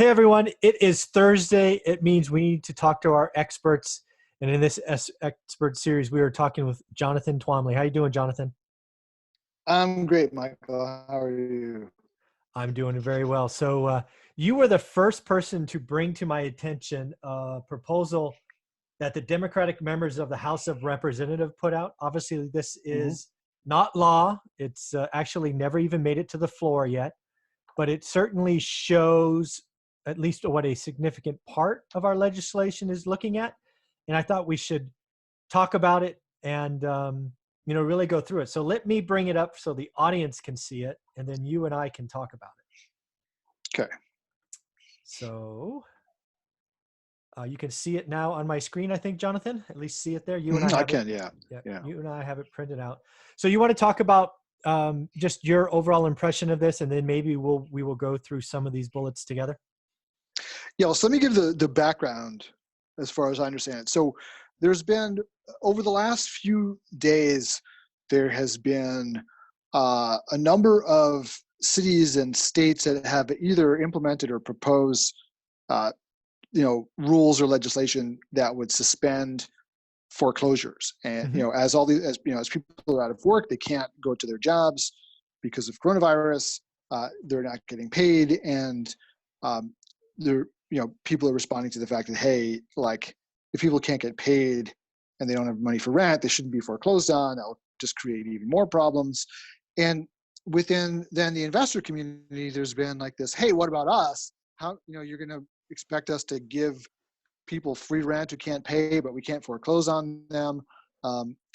Hey everyone, it is Thursday. It means we need to talk to our experts. And in this expert series, we are talking with Jonathan Twomley. How you doing, Jonathan? I'm great, Michael. How are you? I'm doing very well. So you were the first person to bring to my attention a proposal that the Democratic members of the House of Representatives put out. Obviously, this hmm is not law. It's actually never even made it to the floor yet, but it certainly shows at least what a significant part of our legislation is looking at. And I thought we should talk about it and really go through it. So let me bring it up so the audience can see it, and then you and I can talk about it. Okay. So you can see it now on my screen, I think, Jonathan. At least see it there. You and I I have it. can, yeah. Yeah, Yeah. you and I have it printed out. So you want to talk about just your overall impression of this, and then maybe we will go through some of these bullets together. Yeah, so let me give the background as far as I understand it. So there's been, over the last few days, there has been a number of cities and states that have either implemented or proposed, uh, rules or legislation that would suspend foreclosures. And Mm-hmm. as people are out of work, they can't go to their jobs because of coronavirus. They're not getting paid, and um, people are responding to the fact that, hey, like, if people can't get paid and they don't have money for rent, they shouldn't be foreclosed on. That'll just create even more problems. And within then the investor community, there's been like this, hey, what about us? How you're going to expect us to give people free rent who can't pay, but we can't foreclose on them.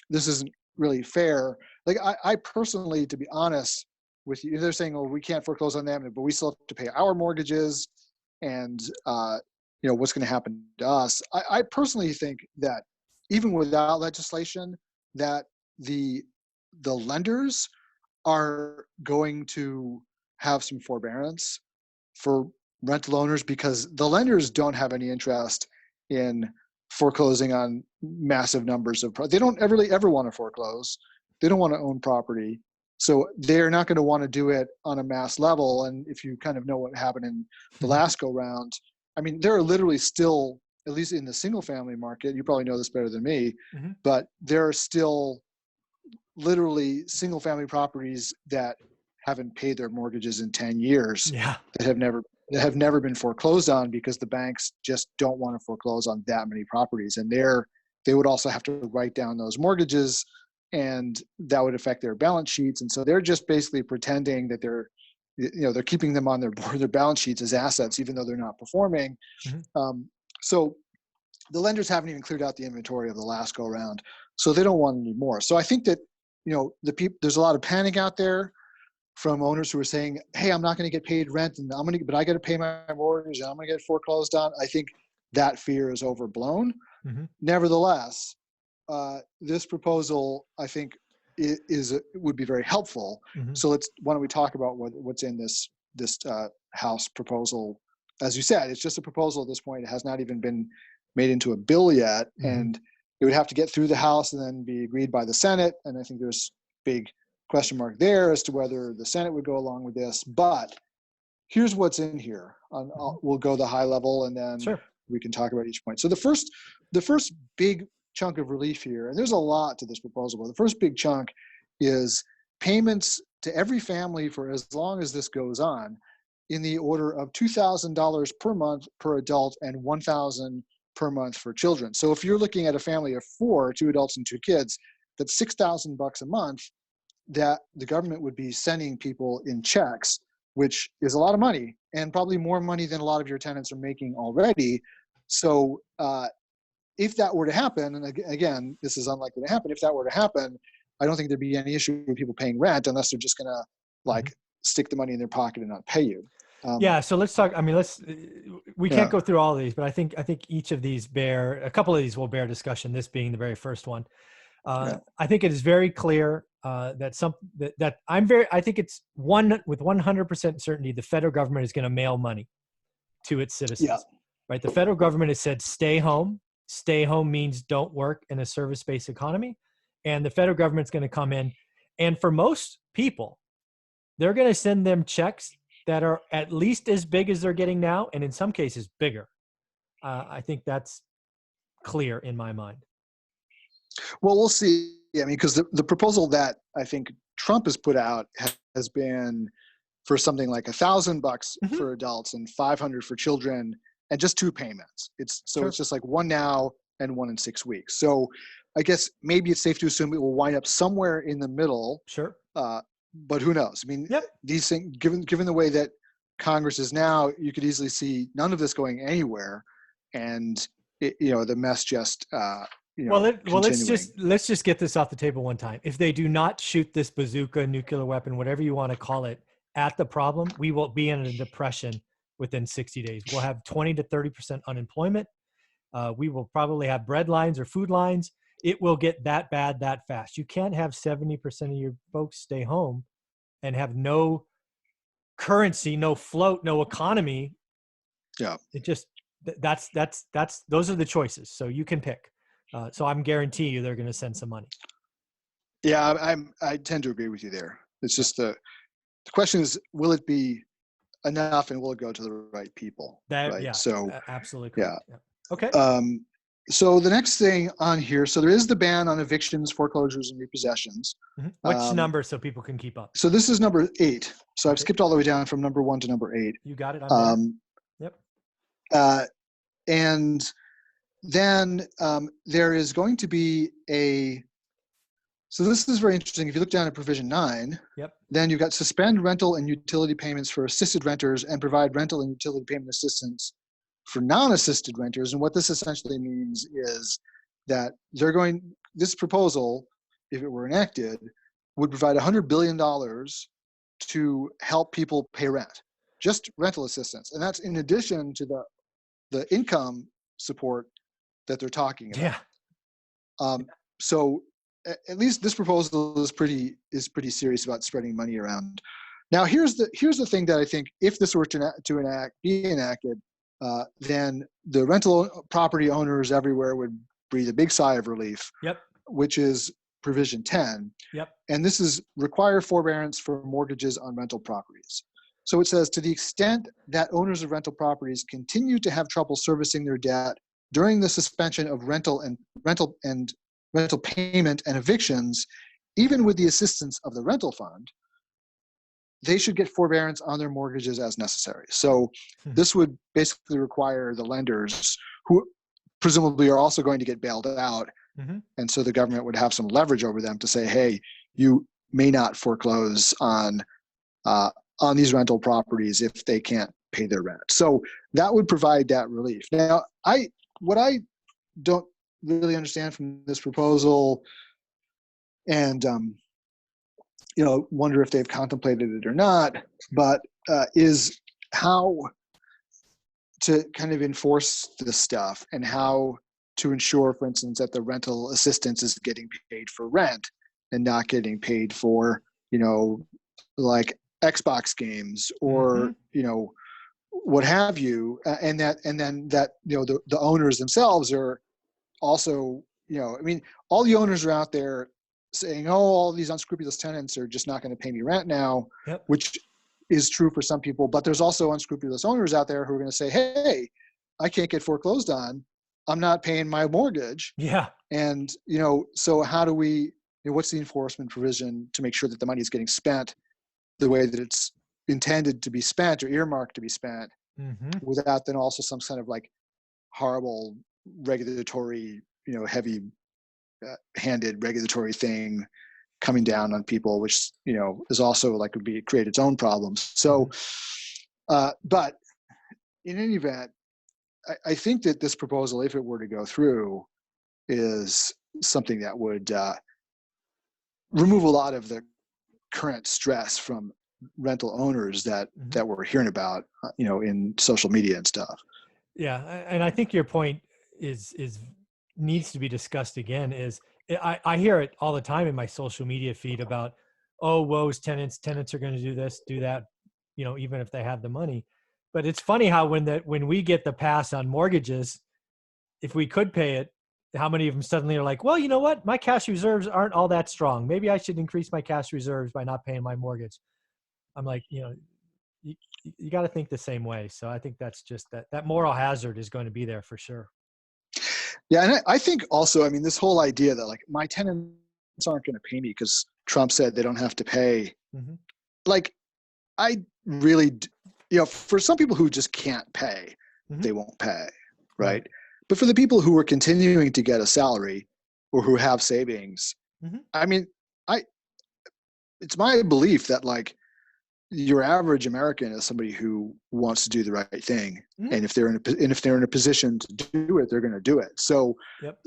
This isn't really fair. Like, I personally, to be honest with you, they're saying, oh, we can't foreclose on them, but we still have to pay our mortgages, and what's going to happen to us. I personally think that even without legislation, that the lenders are going to have some forbearance for rental owners, because the lenders don't have any interest in foreclosing on massive numbers of they don't ever want to foreclose. They don't want to own property, so they're not going to want to do it on a mass level. And if you kind of know what happened in the last go round, I mean, there are literally still, at least in the single family market, you probably know this better than me, Mm-hmm. but there are still literally single family properties that haven't paid their mortgages in 10 years, Yeah. that have never been foreclosed on, because the banks just don't want to foreclose on that many properties. And they would also have to write down those mortgages, and that would affect their balance sheets. And so they're just basically pretending that they're keeping them on their balance sheets as assets, even though they're not performing. Mm-hmm. So the lenders haven't even cleared out the inventory of the last go round, so they don't want any more. So I think that there's a lot of panic out there from owners who are saying, hey, I'm not going to get paid rent, and but I got to pay my mortgage, and I'm going to get foreclosed on. I think that fear is overblown. Mm-hmm. Nevertheless, this proposal, I think, would be very helpful. Mm-hmm. So why don't we talk about what's in this House proposal? As you said, it's just a proposal at this point. It has not even been made into a bill yet, Mm-hmm. and it would have to get through the House and then be agreed by the Senate. And I think there's big question mark there as to whether the Senate would go along with this. But here's what's in here. We'll go the high level, and then Sure. we can talk about each point. So the first big chunk of relief here, and there's a lot to this proposal, but the first big chunk is payments to every family for as long as this goes on, in the order of $2,000 per month per adult and $1,000 per month for children. So if you're looking at a family of 4, 2 adults and 2 kids, that's $6,000 a month that the government would be sending people in checks, which is a lot of money, and probably more money than a lot of your tenants are making already. So if that were to happen, and again, this is unlikely to happen, if that were to happen, I don't think there'd be any issue with people paying rent, unless they're just going to stick the money in their pocket and not pay you. Yeah. So let's talk. I mean, we can't Yeah. go through all of these, but I think each of these a couple of these will bear discussion. This being the very first one. Yeah. I think it is very clear that I think it's with 100% certainty, the federal government is going to mail money to its citizens. Yeah. Right. The federal government has said, stay home. Stay home means don't work in a service-based economy. And the federal government's going to come in. And for most people, they're going to send them checks that are at least as big as they're getting now, and in some cases bigger. I think that's clear in my mind. Well, we'll see. I mean, because the proposal that I think Trump has put out has been for something like $1,000 Mhm. for adults and 500 for children, and just 2 payments. It's Sure. just like one now and one in 6 weeks. So I guess maybe it's safe to assume it will wind up somewhere in the middle. Sure. But who knows? I mean, Yep. these things, given the way that Congress is now, you could easily see none of this going anywhere, and the mess just Well, continuing. let's just get this off the table one time. If they do not shoot this bazooka, nuclear weapon, whatever you want to call it, at the problem, we will be in a depression within 60 days. We'll have 20 to 30% unemployment. We will probably have bread lines or food lines. It will get that bad that fast. You can't have 70% of your folks stay home and have no currency, no float, no economy. Yeah. It just that's those are the choices. So you can pick. So I'm guarantee you they're going to send some money. Yeah, I tend to agree with you there. It's just the question is, will it be enough, and will it go to the right people? Right. Yeah, So absolutely correct. yeah. Okay. So the next thing on here, so there is the ban on evictions, foreclosures, and repossessions. Which number so people can keep up? So this is number 8. So I've Okay. skipped all the way down from number 1 to number 8. You got it. I'm there. Yep. And then there is going to be so this is very interesting. If you look down at provision 9, Yep. then you've got suspend rental and utility payments for assisted renters and provide rental and utility payment assistance for non-assisted renters. And what this essentially means is that this proposal, if it were enacted, would provide $100 billion to help people pay rent, just rental assistance. And that's in addition to the income support that they're talking about. Yeah. So at least this proposal is pretty serious about spreading money around. Now, here's the thing that I think, if this were to be enacted, then the rental property owners everywhere would breathe a big sigh of relief. Yep. Which is provision 10. Yep. And this is require forbearance for mortgages on rental properties. So it says, to the extent that owners of rental properties continue to have trouble servicing their debt during the suspension of rental payment and evictions, even with the assistance of the rental fund, they should get forbearance on their mortgages as necessary. So this would basically require the lenders, who presumably are also going to get bailed out, and so the government would have some leverage over them to say, hey, you may not foreclose on these rental properties if they can't pay their rent. So that would provide that relief. Now, what I don't really understand from this proposal, and wonder if they've contemplated it or not, but is how to kind of enforce this stuff, and how to ensure, for instance, that the rental assistance is getting paid for rent and not getting paid for, like Xbox games or, what have you, and then that the owners themselves are also, I mean, all the owners are out there saying, oh, all these unscrupulous tenants are just not going to pay me rent now, which is true for some people. But there's also unscrupulous owners out there who are going to say, hey, I can't get foreclosed on. I'm not paying my mortgage. Yeah. And, so how do we, what's the enforcement provision to make sure that the money is getting spent the way that it's intended to be spent or earmarked to be spent, without then also some kind of like horrible regulatory, heavy handed regulatory thing coming down on people, which, is also like create its own problems. So, but in any event, I think that this proposal, if it were to go through, is something that would remove a lot of the current stress from rental owners that we're hearing about, in social media and stuff. Yeah, and I think your point is needs to be discussed again. Is I hear it all the time in my social media feed about, oh, woes tenants are going to do this, do that, even if they have the money. But it's funny how when we get the pass on mortgages, if we could pay it, how many of them suddenly are like, well, you know what? My cash reserves aren't all that strong. Maybe I should increase my cash reserves by not paying my mortgage. I'm like, you got to think the same way. So I think that's just that moral hazard is going to be there for sure. Yeah, and I think also, I mean, this whole idea that like my tenants aren't going to pay me because Trump said they don't have to pay. Mm-hmm. Like, I really, for some people who just can't pay, Mm-hmm. they won't pay, right? But for the people who are continuing to get a salary or who have savings, Mm-hmm. I mean, it's my belief that like your average American is somebody who wants to do the right thing, Mm-hmm. and if they're in a position to do it, they're going to do it. So, Yep.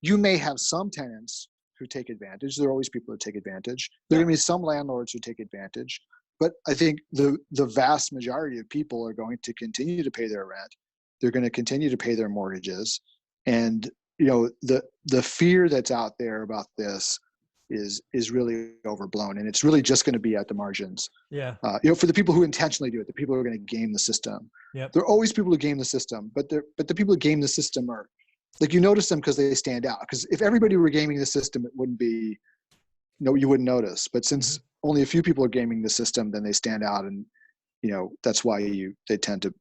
You may have some tenants who take advantage. There are always people who take advantage. There are going to be some landlords who take advantage. But I think the vast majority of people are going to continue to pay their rent. They're going to continue to pay their mortgages. And, the fear that's out there about this is really overblown. And it's really just going to be at the margins. Yeah. For the people who intentionally do it, the people who are going to game the system. Yep. There are always people who game the system, but the people who game the system are, like, you notice them because they stand out. Because if everybody were gaming the system, it wouldn't be, you wouldn't notice. But since only a few people are gaming the system, then they stand out, and that's why you tend to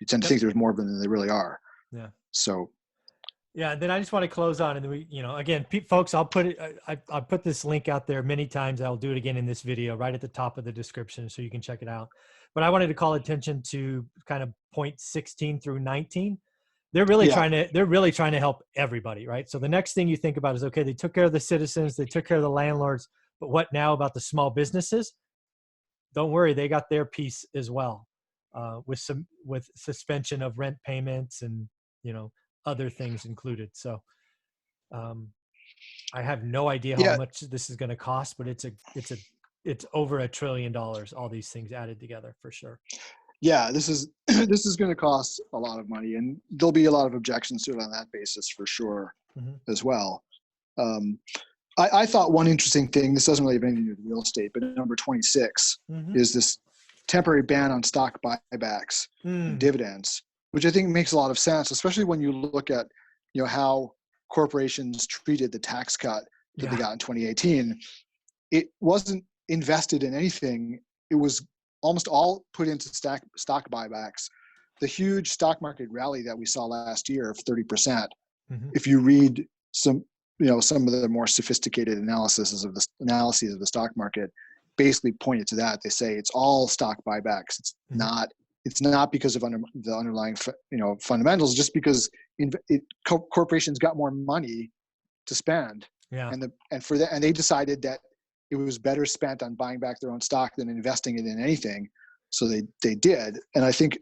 think there's more of them than there really are. Yeah. So. Yeah. Then I just want to close on, and we, again, folks, I'll put it. I'll put this link out there many times. I'll do it again in this video, right at the top of the description, so you can check it out. But I wanted to call attention to kind of point 16 through 19. They're really trying to help everybody, right? So the next thing you think about is, okay, they took care of the citizens, they took care of the landlords, but what now about the small businesses? Don't worry, they got their piece as well, with suspension of rent payments and other things included. So I have no idea how much this is going to cost, but it's over $1 trillion. All these things added together, for sure. Yeah, this is going to cost a lot of money, and there'll be a lot of objections to it on that basis for sure, as well. I thought one interesting thing, this doesn't really have anything to do with real estate, but number 26 is this temporary ban on stock buybacks and dividends, which I think makes a lot of sense, especially when you look at how corporations treated the tax cut that they got in 2018. It wasn't invested in anything. It was almost all put into stock buybacks. The huge stock market rally that we saw last year of 30%, if you read some of the more sophisticated analyses of the stock market, basically pointed to that. They say it's all stock buybacks. It's not because of the underlying fundamentals, just because corporations got more money to spend, and they decided that it was better spent on buying back their own stock than investing it in anything. So they did. And I think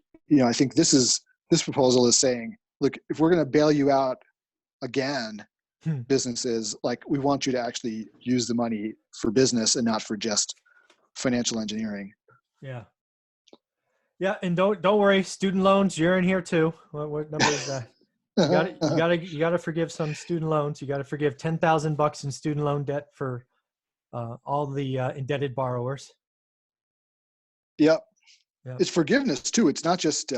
this proposal is saying, look, if we're going to bail you out again, businesses, like, we want you to actually use the money for business and not for just financial engineering. Yeah. Yeah. And don't worry, student loans, you're in here too. What number is that? You gotta forgive some student loans. You got to forgive $10,000 in student loan debt for all the indebted borrowers. Yep. It's forgiveness too. It's not just.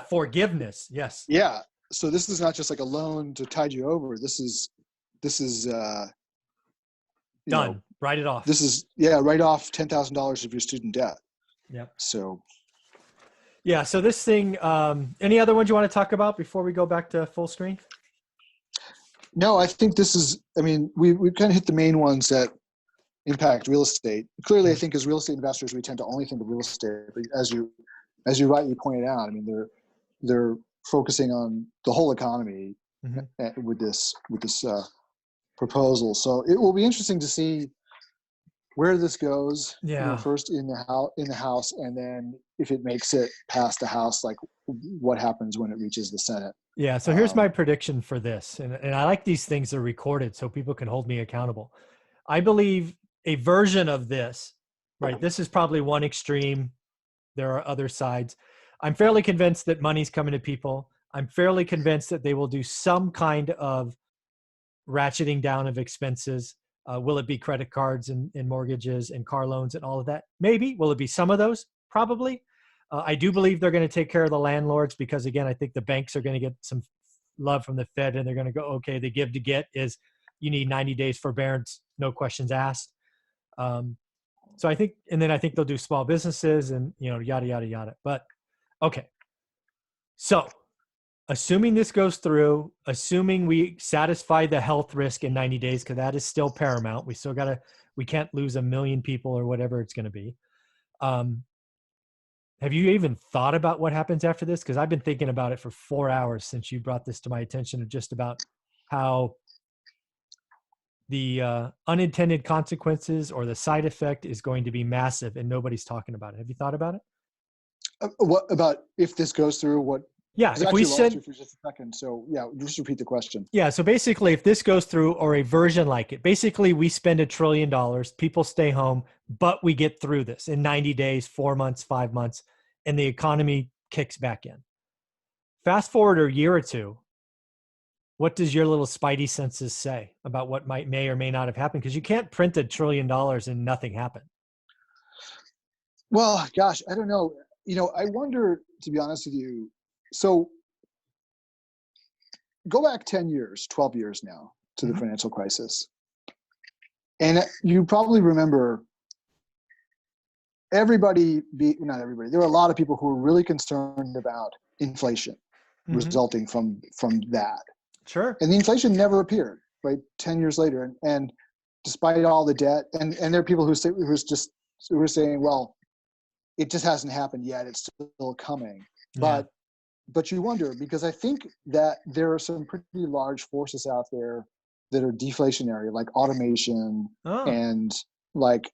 Forgiveness. Yes. Yeah. So this is not just like a loan to tide you over. This is done. Write it off. This is write off $10,000 of your student debt. Yep. So. Yeah. So this thing. Any other ones you want to talk about before we go back to full screen? No, I think this is. I mean, we kind of hit the main ones that impact real estate. Clearly, I think as real estate investors, we tend to only think of real estate. But as you rightly pointed out, I mean, they're focusing on the whole economy with this proposal. So it will be interesting to see where this goes. First in the House, and then if it makes it past the House, like what happens when it reaches the Senate. Yeah. So here's my prediction for this, and I like these things are recorded so people can hold me accountable. I believe a version of this, right? This is probably one extreme. There are other sides. I'm fairly convinced that money's coming to people. I'm fairly convinced that they will do some kind of ratcheting down of expenses. Will it be credit cards and mortgages and car loans and all of that? Maybe. Will it be some of those? Probably. I do believe they're going to take care of the landlords because, again, I think the banks are going to get some love from the Fed, and they're going to go, okay, the give to get is you need 90 days forbearance, no questions asked. So I think, and then I think they'll do small businesses and, yada, yada, yada. But okay. So assuming this goes through, assuming we satisfy the health risk in 90 days, because that is still paramount. We can't lose 1 million people or whatever it's going to be. Have you even thought about what happens after this? Because I've been thinking about it for 4 hours since you brought this to my attention, of just about how the unintended consequences or the side effect is going to be massive, and nobody's talking about it. Have you thought about it? What about if this goes through? What? Yeah, Because I if we actually lost send, you for just a second. So yeah, just repeat the question. yeah, so basically, if this goes through, or a version like it, basically we spend $1 trillion, people stay home, but we get through this in 90 days, 4 months, 5 months, and the economy kicks back in. Fast forward a year or two, what does your little spidey senses say about what may or may not have happened? Because you can't print $1 trillion and nothing happened. Well, gosh, I don't know. I wonder, to be honest with you. So go back 10 years, 12 years now to the financial crisis. And you probably remember not everybody, there were a lot of people who were really concerned about inflation resulting from that. Sure. And the inflation never appeared, right? 10 years later. And despite all the debt, and there are people who were saying, well, it just hasn't happened yet. It's still coming. Yeah. But you wonder, because I think that there are some pretty large forces out there that are deflationary, like automation and like,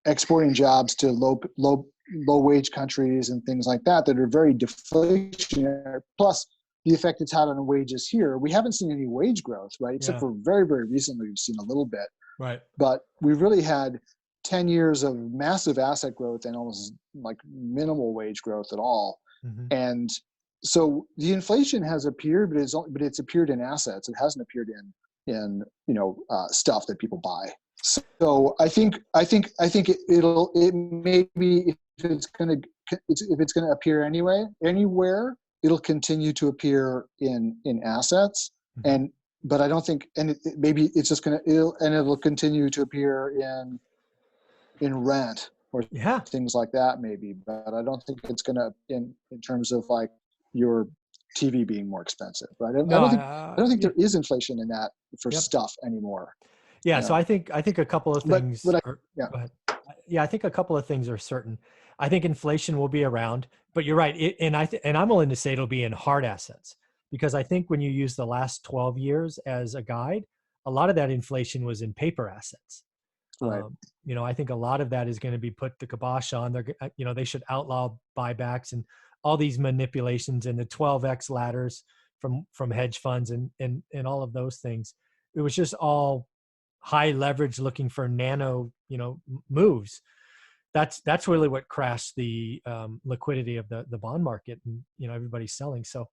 exporting jobs to low wage countries and things like that are very deflationary. Plus the effect it's had on wages here. We haven't seen any wage growth, right? Except for very, very recently, we've seen a little bit. Right. But we've really had 10 years of massive asset growth and almost like minimal wage growth at all. And so the inflation has appeared, but it's appeared in assets. It hasn't appeared in stuff that people buy. So I think it may be, if it's going to appear anywhere, it'll continue to appear in assets. But I don't think, and maybe it's just it'll continue to appear in rent or things like that, maybe. But I don't think it's going to in terms of like your TV being more expensive, right? I don't think there is inflation in that for stuff anymore. Yeah. So I think a couple of things. Go ahead. Yeah, I think a couple of things are certain. I think inflation will be around, but you're right. And I'm willing to say it'll be in hard assets, because I think when you use the last 12 years as a guide, a lot of that inflation was in paper assets. Right. I think a lot of that is going to be put the kibosh on. They should outlaw buybacks and all these manipulations and the 12x ladders from hedge funds and all of those things. It was just all high leverage looking for nano, moves. That's really what crashed the liquidity of the bond market, and everybody's selling. So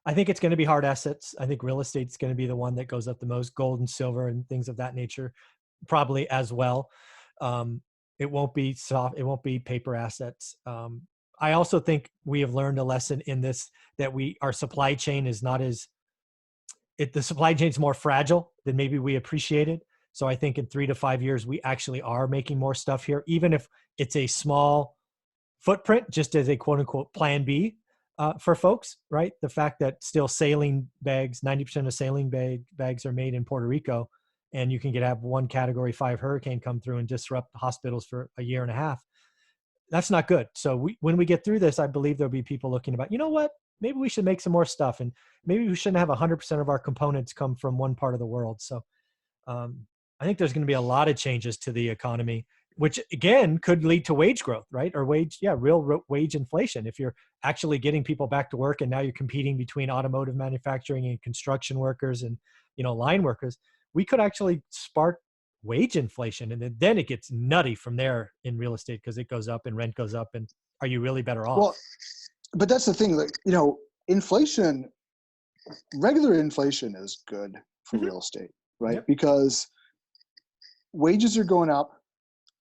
I think it's going to be hard assets. I think real estate's going to be the one that goes up the most. Gold and silver and things of that nature, probably as well. It won't be soft. It won't be paper assets. I also think we have learned a lesson in this, that our supply chain is not the supply chain is more fragile than maybe we appreciated. So I think in 3 to 5 years, we actually are making more stuff here, even if it's a small footprint, just as a quote unquote plan B for folks, right? The fact that still sailing bags, 90% of sailing bags are made in Puerto Rico, and you can have one Category 5 hurricane come through and disrupt hospitals for a year and a half. That's not good. So when we get through this, I believe there'll be people looking about, what, maybe we should make some more stuff, and maybe we shouldn't have 100% of our components come from one part of the world. So I think there's going to be a lot of changes to the economy, which again could lead to wage growth, right? Or real wage inflation. If you're actually getting people back to work, and now you're competing between automotive manufacturing and construction workers and, line workers, we could actually spark wage inflation. And then it gets nutty from there in real estate, because it goes up and rent goes up. And are you really better off? Well, but that's the thing, inflation, regular inflation is good for real estate, right? Yep. Because wages are going up,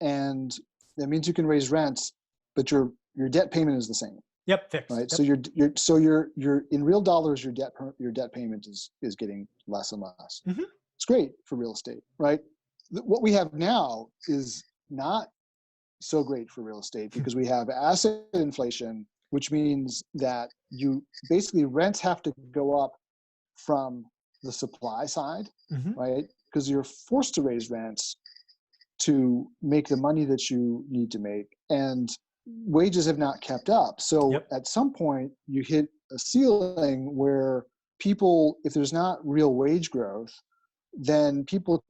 and that means you can raise rents, but your debt payment is the same. Yep, fixed. Right. Yep. So you're in real dollars, your debt payment is getting less and less. It's great for real estate, right? what we have now is not so great for real estate because we have asset inflation, which means that you basically rents have to go up from the supply side, Hmm. right? Because you're forced to raise rents to make the money that you need to make, and wages have not kept up. So Yep. at some point you hit a ceiling where people, if there's not real wage growth, then people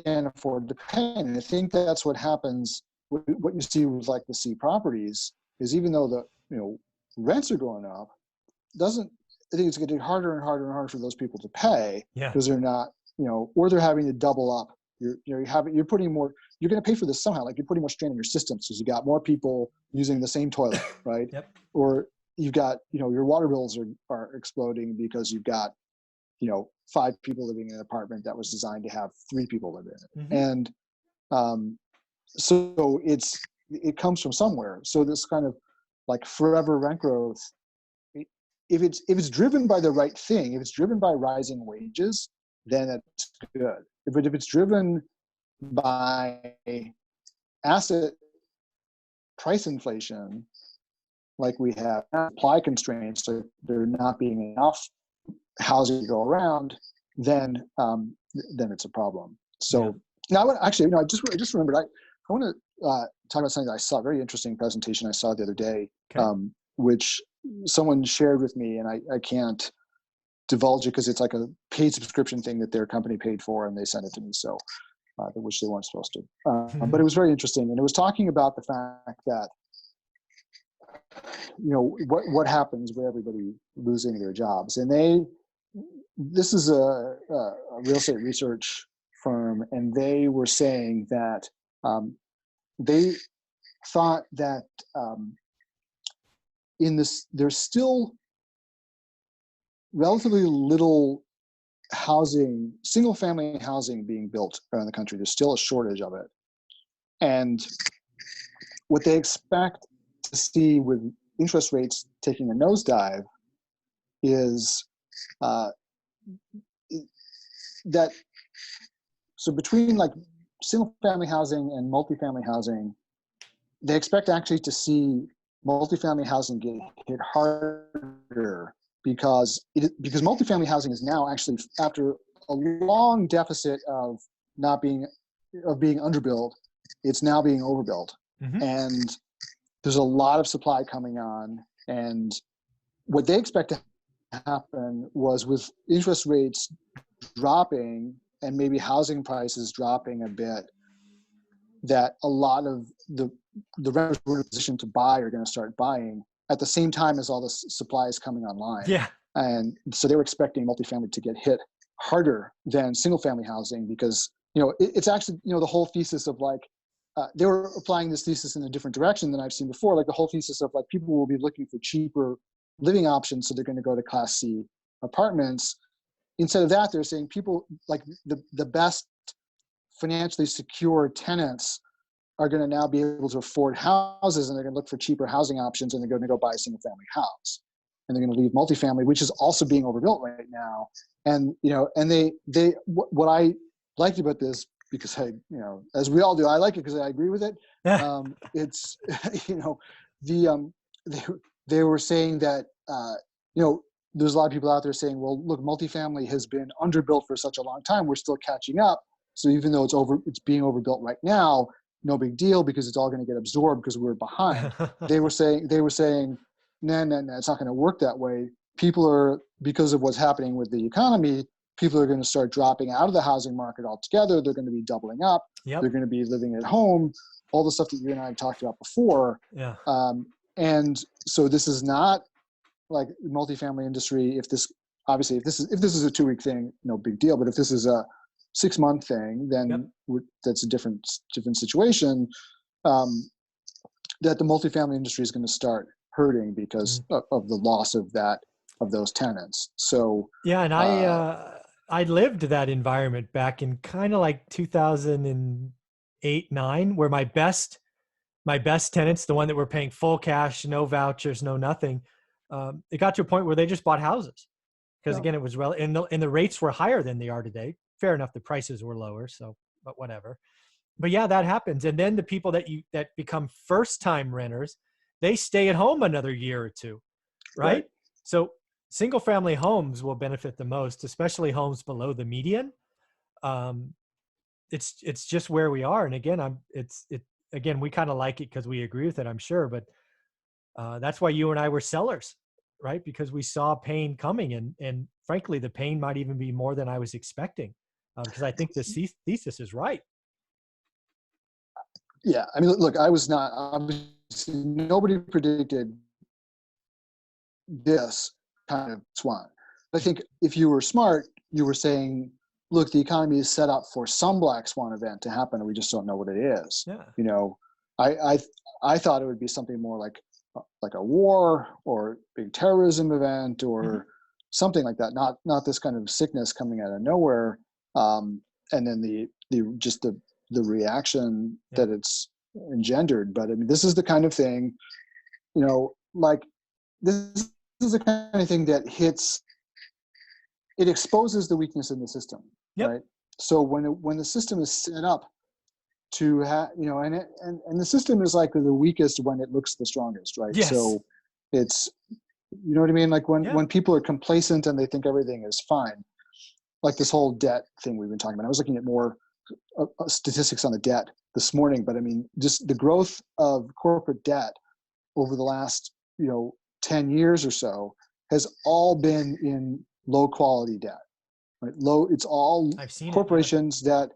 can't afford to pay. And I think that's what happens. What you see with like the C properties is, even though the rents are going up, doesn't I think it's getting harder and harder and harder for those people to pay Yeah. because they're not, or they're having to double up. You're putting more. You're going to pay for this somehow. Like, you're putting more strain on your systems because you got more people using the same toilet, right? Yep. Or you've got, your water bills are exploding because you've got, 5 people living in an apartment that was designed to have 3 people live in it. Hmm. And so it comes from somewhere. So this kind of like forever rent growth, if it's driven by the right thing, if it's driven by rising wages, then it's good. But if it's driven by asset price inflation, like we have supply constraints, so there not being enough housing to go around, then it's a problem. So Yeah. now, I just remembered. I want to talk about something that I saw, a very interesting presentation I saw the other day, Okay. which someone shared with me, and I can't divulge it because it's like a paid subscription thing that their company paid for, and they sent it to me. So, which they weren't supposed to. But it was very interesting, and it was talking about the fact that what happens with everybody losing their jobs, and this is a real estate research firm, and they were saying that they thought that there's still relatively little housing, single family housing being built around the country. There's still a shortage of it. And what they expect to see with interest rates taking a nosedive is that, so between like single family housing and multifamily housing, they expect actually to see multifamily housing get hit harder because multifamily housing is now actually, after a long deficit of being underbuilt, it's now being overbuilt. Hmm. And there's a lot of supply coming on. And what they expect to happen was, with interest rates dropping and maybe housing prices dropping a bit, that a lot of the renters who are in a position to buy are going to start buying at the same time as all the supply is coming online. Yeah. And so they were expecting multifamily to get hit harder than single family housing because, it's actually, the whole thesis of like, they were applying this thesis in a different direction than I've seen before. Like the whole thesis of like, people will be looking for cheaper living options, so they're going to go to Class C apartments. Instead of that, they're saying people like the best financially secure tenants are going to now be able to afford houses, and they're going to look for cheaper housing options, and they're going to go buy a single family house, and they're going to leave multifamily, which is also being overbuilt right now. And what I liked about this, because I, as we all do, I like it because I agree with it. It's they were saying that there's a lot of people out there saying, well, look, multifamily has been underbuilt for such a long time, we're still catching up. So even though it's being overbuilt right now, no big deal because it's all going to get absorbed because we're behind. They were saying, no, it's not going to work that way. People are, because of what's happening with the economy, people are going to start dropping out of the housing market altogether. They're going to be doubling up. Yep. They're going to be living at home, all the stuff that you and I talked about before. Yeah. And so this is not like multifamily industry. If this is a 2-week thing, no big deal. But if this is a 6-month thing, then that's a different situation. That the multifamily industry is going to start hurting because of the loss of those tenants. So yeah, and I lived that environment back in kind of like 2008, 9, where my best tenants, the one that were paying full cash, no vouchers, no nothing, it got to a point where they just bought houses because again, it was and the rates were higher than they are today. Fair enough, the prices were lower. So but whatever. But yeah, that happens. And then the people that become first time renters, they stay at home another year or two, right? Right. So single family homes will benefit the most, especially homes below the median. Um, it's just where we are. And again, again, we kind of like it because we agree with it, I'm sure. But that's why you and I were sellers, right? Because we saw pain coming, and frankly, the pain might even be more than I was expecting, because I think this thesis is right. Yeah. I mean, look, obviously nobody predicted this kind of swan. I think if you were smart, you were saying, look, the economy is set up for some black swan event to happen, and we just don't know what it is. Yeah. You know, I thought it would be something more like a war or big terrorism event or something like that. Not this kind of sickness coming out of nowhere. And then the reaction that it's engendered. But I mean, this is the kind of thing, like this is the kind of thing that it exposes the weakness in the system, Yep. right? So when the system is set up to have, and the system is like the weakest when it looks the strongest, right? Yes. So it's, you know what I mean? Like when people are complacent and they think everything is fine, like this whole debt thing we've been talking about. I was looking at more statistics on the debt this morning, but I mean, just the growth of corporate debt over the last, 10 years or so has all been in low quality debt, right? It's all corporations that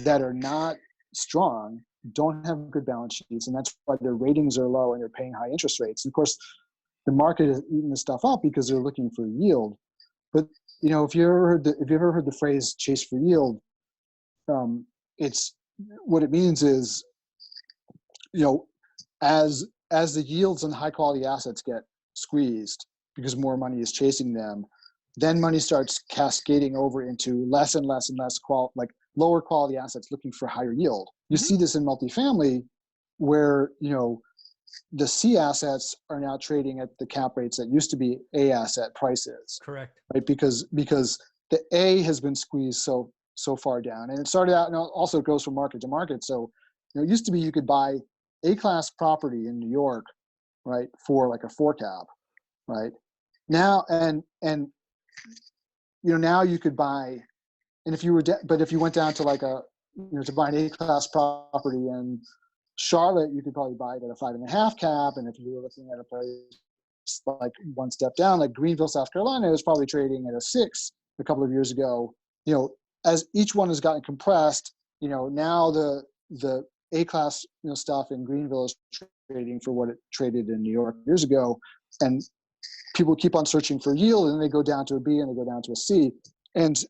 are not strong, don't have good balance sheets, and that's why their ratings are low and they're paying high interest rates. And of course, the market is eating this stuff up because they're looking for yield. But if you ever heard the phrase "chase for yield," it's what it means is, as the yields on high quality assets get squeezed because more money is chasing them, then money starts cascading over into less and less and less lower quality assets looking for higher yield. You see this in multifamily where, the C assets are now trading at the cap rates that used to be A asset prices. Correct. Right? Because the A has been squeezed so far down. And it started out, and also it goes from market to market. So, it used to be you could buy A-class property in New York, right, for like a 4 cap, right? Now, and now you could buy, and if you were, but if you went down to like to buy an A-class property in Charlotte, you could probably buy it at a 5.5 cap. And if you were looking at a place like one step down, like Greenville, South Carolina, it was probably trading at a 6 a couple of years ago. As each one has gotten compressed, now the A-class stuff in Greenville is trading for what it traded in New York years ago, and people keep on searching for yield, and they go down to a B and they go down to a C, and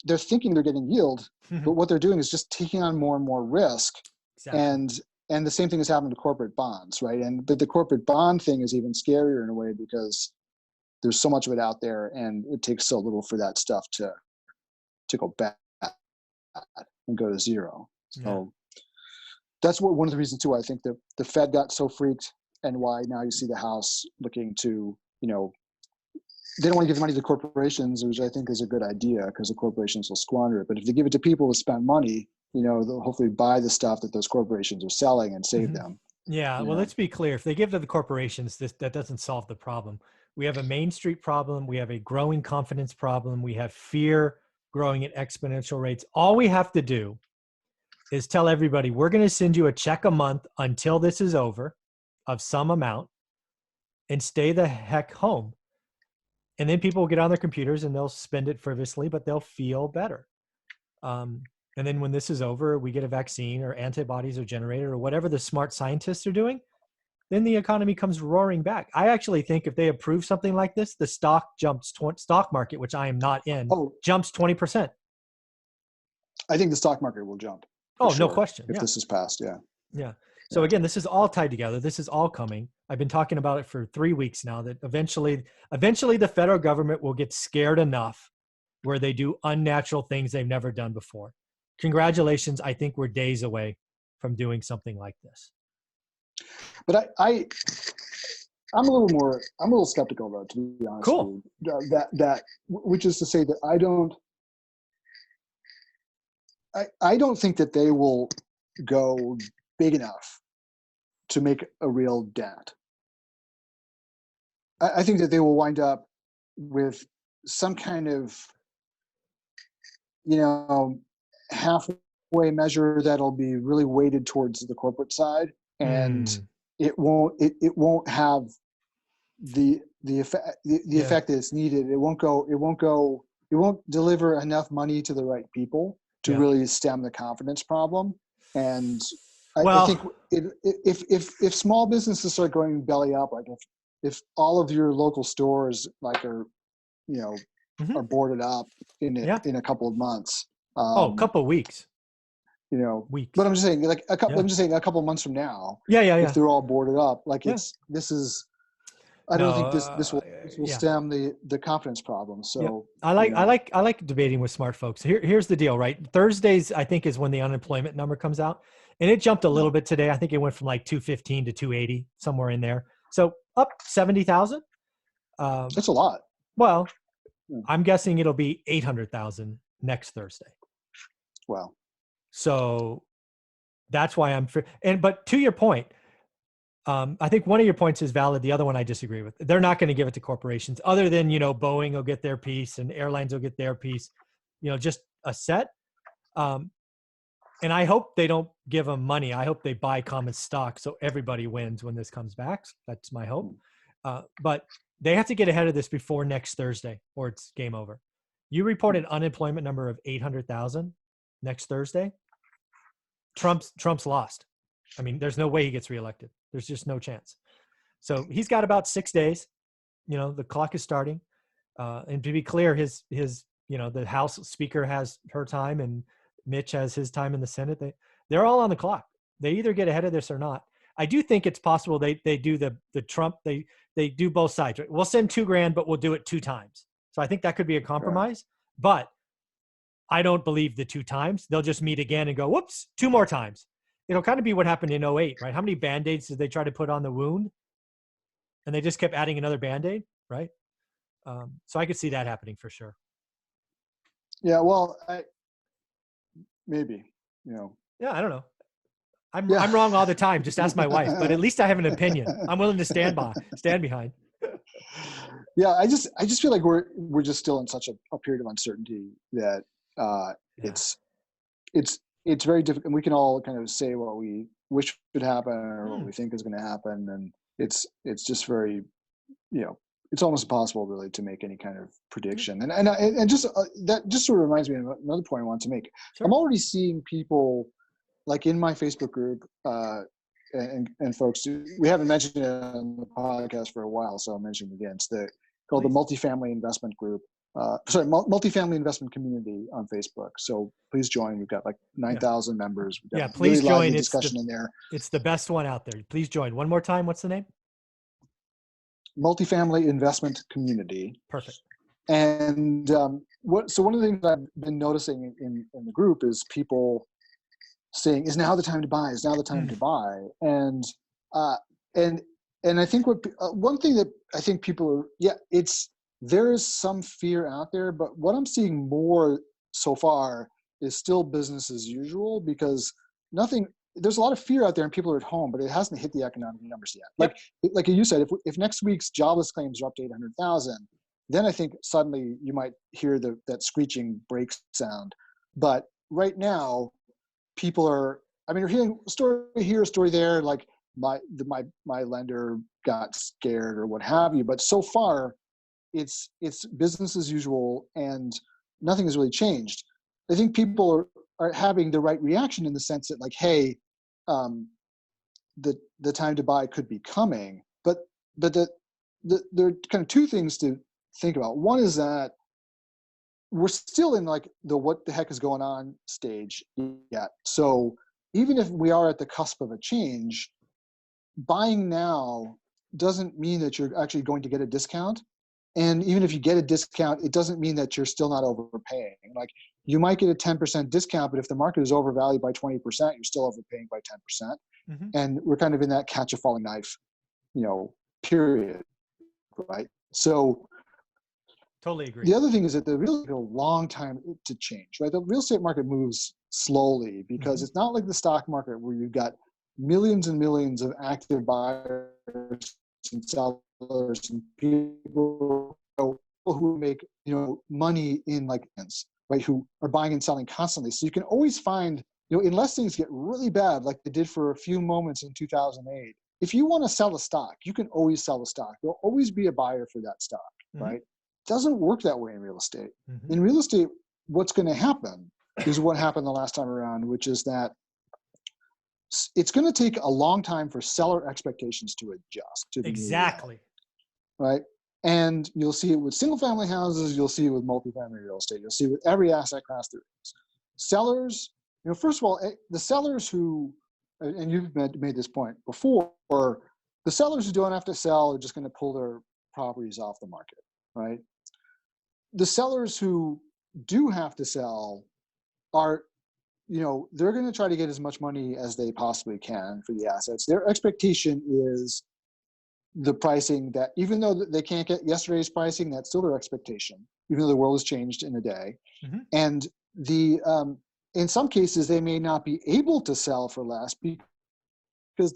they're thinking they're getting yield, but what they're doing is just taking on more and more risk. Exactly. And the same thing is happening to corporate bonds, right? But the corporate bond thing is even scarier in a way because there's so much of it out there, and it takes so little for that stuff to go back and go to zero. So that's one of the reasons too. I think the Fed got so freaked, and why now you see the House looking to, they don't want to give the money to corporations, which I think is a good idea because the corporations will squander it. But if they give it to people to spend money, they'll hopefully buy the stuff that those corporations are selling and save them. Yeah. Well, let's be clear. If they give to the corporations, that doesn't solve the problem. We have a Main Street problem. We have a growing confidence problem. We have fear growing at exponential rates. All we have to do is tell everybody, we're going to send you a check a month until this is over of some amount, and stay the heck home. And then people will get on their computers and they'll spend it frivolously, but they'll feel better. And then when this is over, we get a vaccine or antibodies are generated or whatever the smart scientists are doing, then the economy comes roaring back. I actually think if they approve something like this, the stock market, which I am not in, jumps 20%. I think the stock market will jump. Oh, sure. No question. If this is passed, yeah. Yeah. So again, this is all tied together. This is all coming. I've been talking about it for 3 weeks now, that eventually the federal government will get scared enough where they do unnatural things they've never done before. Congratulations. I think we're days away from doing something like this. But I'm a little skeptical though, to be honest. Cool. With you. Which is to say that I don't, I don't think that they will go big enough to make a real dent. I think that they will wind up with some kind of, halfway measure that'll be really weighted towards the corporate side, and it won't have the effect effect that it's needed. It won't deliver enough money to the right people to really stem the confidence problem. And I think if small businesses start going belly up, like if all of your local stores are boarded up in a couple of months. A couple of weeks. Weeks. But I'm just saying, I'm just saying a couple of months from now. If they're all boarded up, I don't think this will stem the confidence problem. So I like debating with smart folks. Here's the deal, right? Thursdays, I think, is when the unemployment number comes out, and it jumped a little bit today. I think it went from like 215 to 280, somewhere in there. So up 70,000. That's a lot. Well, I'm guessing it'll be 800,000 next Thursday. Wow. So that's why but to your point, I think one of your points is valid. The other one I disagree with. They're not going to give it to corporations other than, Boeing will get their piece and airlines will get their piece, just a set. And I hope they don't give them money. I hope they buy common stock so everybody wins when this comes back. That's my hope. But they have to get ahead of this before next Thursday or it's game over. You report an unemployment number of 800,000 next Thursday. Trump's lost. I mean, there's no way he gets reelected. There's just no chance. So he's got about 6 days. The clock is starting. And to be clear, the House Speaker has her time and Mitch has his time in the Senate. They're all on the clock. They either get ahead of this or not. I do think it's possible they do the Trump, they do both sides. Right? We'll send $2,000, but we'll do it 2 times. So I think that could be a compromise. Right. But I don't believe the 2 times. They'll just meet again and go, whoops, 2 more times. It'll kind of be what happened in 2008, right? How many Band-Aids did they try to put on the wound? And they just kept adding another Band-Aid, right? So I could see that happening for sure. Yeah, well, maybe, Yeah, I don't know. I'm wrong all the time. Just ask my wife. But at least I have an opinion. I'm willing to stand behind. Yeah, I just feel like we're just still in such a period of uncertainty that it's very difficult. And we can all kind of say what we wish would happen or what we think is going to happen, and it's just very, it's almost impossible really to make any kind of prediction. And just that just sort of reminds me of another point I want to make. Sure. I'm already seeing people like in my Facebook group, and folks, we haven't mentioned it on the podcast for a while, so I'll mention it again. It's called the Multifamily Investment Group. Multifamily Investment Community on Facebook. So please join. We've got like 9,000 members. We've got please really join. Discussion in there. It's the best one out there. Please join. One more time. What's the name? Multifamily Investment Community. Perfect. And so one of the things I've been noticing in the group is people saying, "Is now the time to buy? Is now the time to buy?" And I think one thing that I think people are, there is some fear out there, but what I'm seeing more so far is still business as usual, because there's a lot of fear out there and people are at home, but it hasn't hit the economic numbers yet. Like you said, if next week's jobless claims are up to 800,000, then I think suddenly you might hear that screeching brake sound. But right now, people are, you're hearing a story here, a story there, like my lender got scared or what have you. But so far, it's business as usual and nothing has really changed. I think people are having the right reaction in the sense that, like, hey, the time to buy could be coming. But there are kind of 2 things to think about. One is that we're still in like the what the heck is going on stage yet. So even if we are at the cusp of a change, buying now doesn't mean that you're actually going to get a discount. And even if you get a discount, it doesn't mean that you're still not overpaying. Like, you might get a 10% discount, but if the market is overvalued by 20%, you're still overpaying by 10%. Mm-hmm. And we're kind of in that catch a falling knife, period, right? So Totally agree. The other thing is that the real estate takes a long time to change, right? The real estate market moves slowly because Hmm. it's not like the stock market where you've got millions and millions of active buyers and sellers and people who make money in like right, who are buying and selling constantly. So you can always find, unless things get really bad like they did for a few moments in 2008, if you want to sell a stock, you can always sell a stock. There'll always be a buyer for that stock, Hmm. right? Doesn't work that way in real estate. Hmm. In real estate, what's going to happen is what happened the last time around, which is that it's going to take a long time for seller expectations to adjust to the new reality, Exactly. right? And you'll see it with single family houses, you'll see it with multifamily real estate, you'll see it with every asset class there is. Sellers, first of all, the sellers who, and you've made this point before, the sellers who don't have to sell are just going to pull their properties off the market, right? The sellers who do have to sell are, they're going to try to get as much money as they possibly can for the assets. Their expectation is the pricing that, even though they can't get yesterday's pricing, that's still their expectation, even though the world has changed in a day. Hmm. And in some cases, they may not be able to sell for less because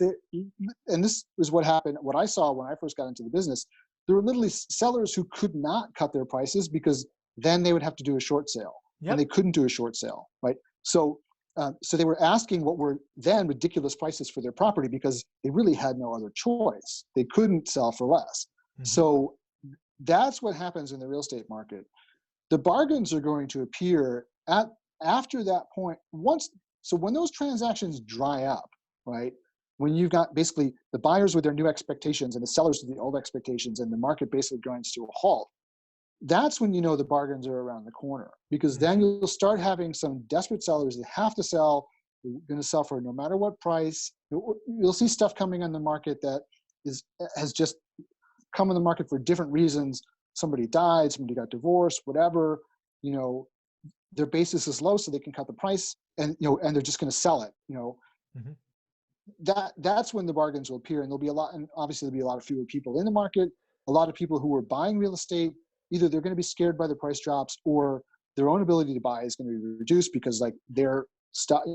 and this is what happened, what I saw when I first got into the business. There were literally sellers who could not cut their prices because then they would have to do a short sale, and they Yep. couldn't do a short sale, right? So they were asking what were then ridiculous prices for their property because they really had no other choice. They couldn't sell for less. Hmm. So that's what happens in the real estate market. The bargains are going to appear after that point. So when those transactions dry up, right? When you've got basically the buyers with their new expectations and the sellers with the old expectations, and the market basically grinds to a halt, that's when the bargains are around the corner, because then Hmm. you'll start having some desperate sellers that have to sell. They're going to sell for no matter what price. You'll see stuff coming on the market that has just come on the market for different reasons. Somebody died, somebody got divorced, whatever. Their basis is low, so they can cut the price, and and they're just going to sell it. Hmm. That's when the bargains will appear, and there'll be a lot, and obviously there'll be a lot of fewer people in the market. A lot of people who are buying real estate, either they're going to be scared by the price drops, or their own ability to buy is going to be reduced because like their stock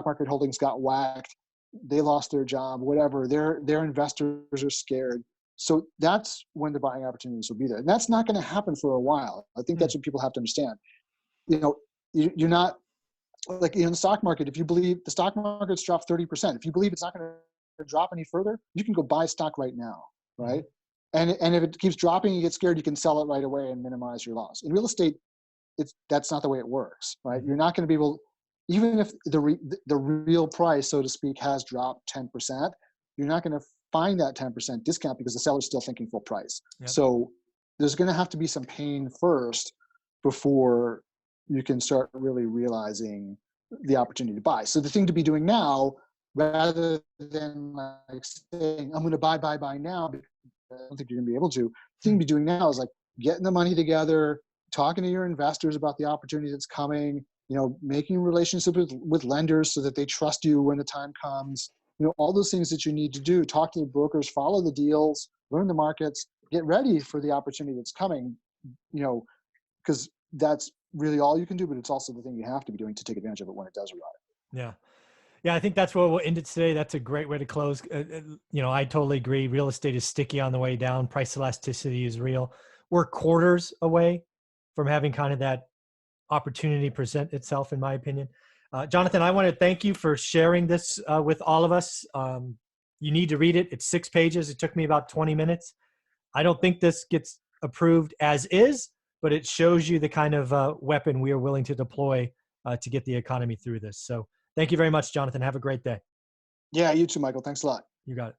market holdings got whacked, they lost their job, whatever. Their investors are scared. So that's when the buying opportunities will be there, and that's not going to happen for a while. I think that's what people have to understand. You're not like in the stock market. If you believe the stock market's dropped 30%, if you believe it's not going to drop any further, you can go buy stock right now, Hmm. right? And if it keeps dropping, you get scared, you can sell it right away and minimize your loss. In real estate, that's not the way it works, right? Hmm. You're not going to be able, even if the real price, so to speak, has dropped 10%, you're not going to find that 10% discount because the seller's still thinking full price. Yep. So there's going to have to be some pain first before you can start really realizing the opportunity to buy. So the thing to be doing now, rather than like saying, I'm going to buy now, because I don't think you're going to be able to, the thing to be doing now is like getting the money together, talking to your investors about the opportunity that's coming, making relationships with lenders so that they trust you when the time comes, all those things that you need to do. Talk to the brokers, follow the deals, learn the markets, get ready for the opportunity that's coming, because that's really all you can do, but it's also the thing you have to be doing to take advantage of it when it does arrive. Yeah. Yeah, I think that's where we'll end it today. That's a great way to close. I totally agree. Real estate is sticky on the way down. Price elasticity is real. We're quarters away from having kind of that opportunity present itself, in my opinion. Jonathan, I want to thank you for sharing this with all of us. You need to read it. It's 6 pages. It took me about 20 minutes. I don't think this gets approved as is, but it shows you the kind of weapon we are willing to deploy to get the economy through this. So thank you very much, Jonathan. Have a great day. Yeah, you too, Michael. Thanks a lot. You got it.